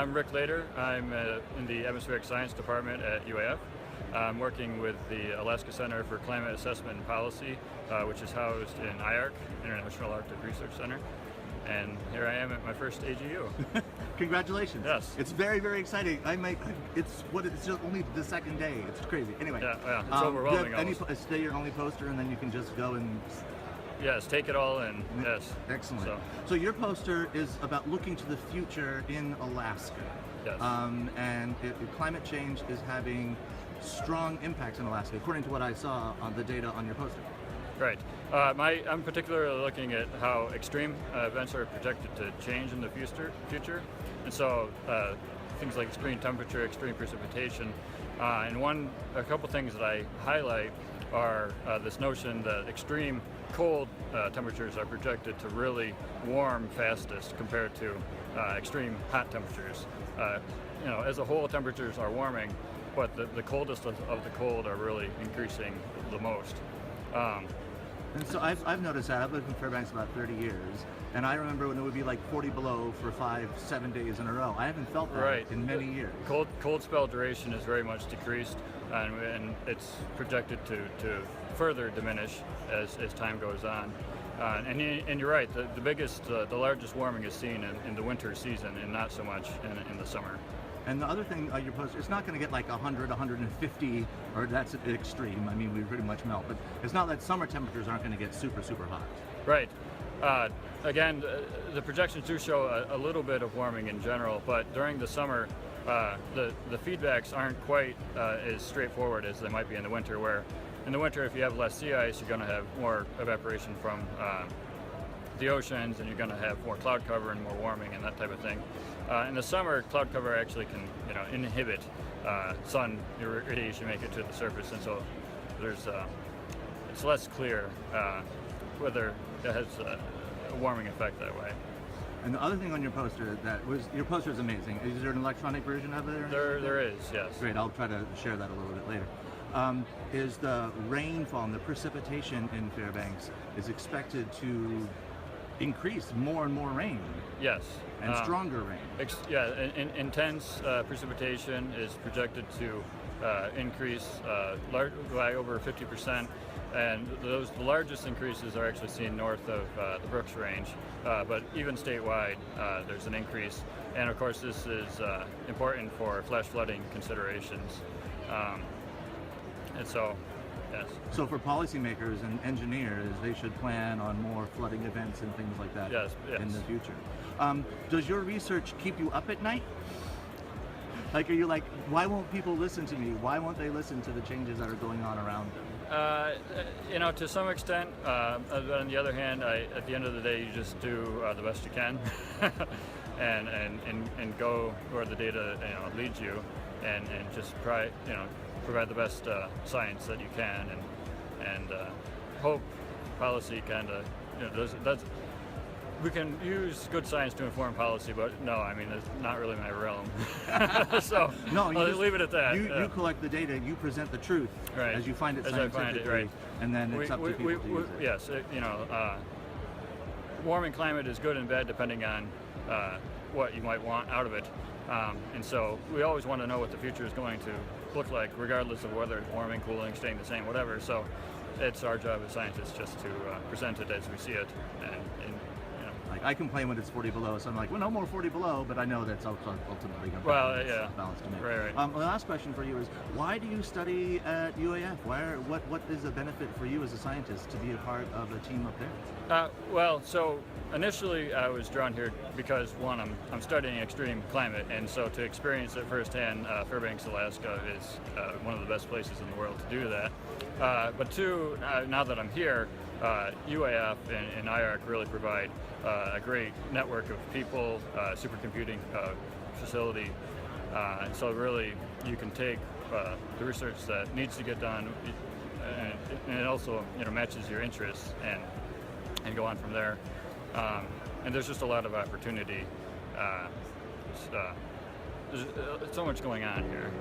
I'm Rick Lader. I'm in the Atmospheric Science Department at UAF. I'm working with the Alaska Center for Climate Assessment and Policy, which is housed in IARC, International Arctic Research Center. And here I am at my first AGU. Congratulations. Yes. It's very, very exciting. It's just only the second day. It's crazy. Anyway. Yeah, it's overwhelming. Stay your only poster and then you can just go and... Yes, take it all in. Yes. Excellent. So your poster is about looking to the future in Alaska. Yes. And climate change is having strong impacts in Alaska, according to what I saw on the data on your poster. Right. I'm particularly looking at how extreme events are projected to change in the future. And so things like extreme temperature, extreme precipitation. And a couple things that I highlight are this notion that extreme cold temperatures are projected to really warm fastest compared to extreme hot temperatures. As a whole, temperatures are warming, but the coldest of the cold are really increasing the most. And so I've noticed that. I've lived in Fairbanks about 30 years, and I remember when it would be like 40 below for 5-7 days in a row. I haven't felt that in many years. Cold spell duration is very much decreased, and it's projected to further diminish as time goes on. And you're right, the largest warming is seen in the winter season and not so much in the summer. And the other thing on your poster, it's not going to get like 100, 150, or that's extreme. I mean, we pretty much melt, but it's not that summer temperatures aren't going to get super, super hot. Right. Again, the projections do show a little bit of warming in general, but during the summer, the feedbacks aren't quite as straightforward as they might be in the winter, where in the winter, if you have less sea ice, you're going to have more evaporation from the oceans, and you're going to have more cloud cover and more warming and that type of thing. In the summer, cloud cover actually can inhibit sun radiation, make it to the surface, and so it's less clear whether it has a warming effect that way. And the other thing on your poster your poster is amazing. Is there an electronic version of it? There is, yes. Great. I'll try to share that a little bit later. Is the rainfall and the precipitation in Fairbanks is expected to increase more and more rain? Yes. And stronger rain. Intense precipitation is projected to increase by over 50%, and the largest increases are actually seen north of the Brooks Range, but even statewide there's an increase, and of course this is important for flash flooding considerations. And so, yes. So for policymakers and engineers, they should plan on more flooding events and things like that in the future. Does your research keep you up at night? Like, are you like, why won't people listen to me? Why won't they listen to the changes that are going on around them? To some extent. But on the other hand, at the end of the day, you just do the best you can, and go where the data leads you, and just provide the best science that you can, and hope policy kind of does. We can use good science to inform policy, but no, I mean, it's not really my realm. So no, I'll leave it at that. You collect the data, you present the truth as you find it scientifically, and then it's up to people to use it. Yes, warming climate is good and bad depending on what you might want out of it. And so we always want to know what the future is going to look like, regardless of whether it's warming, cooling, staying the same, whatever. So it's our job as scientists just to present it as we see it. And like, I complain when it's 40 below, so I'm like, well, no more 40 below, but I know that's ultimately going to balance to me. Right. The last question for you is, why do you study at UAF? What is the benefit for you as a scientist to be a part of a team up there? So initially I was drawn here because, one, I'm studying extreme climate, and so to experience it firsthand, Fairbanks, Alaska is one of the best places in the world to do that. But two, now that I'm here, UAF and IARC really provide a great network of people, supercomputing facility, and so really you can take the research that needs to get done, and it also matches your interests, and go on from there. And there's just a lot of opportunity. There's so much going on here.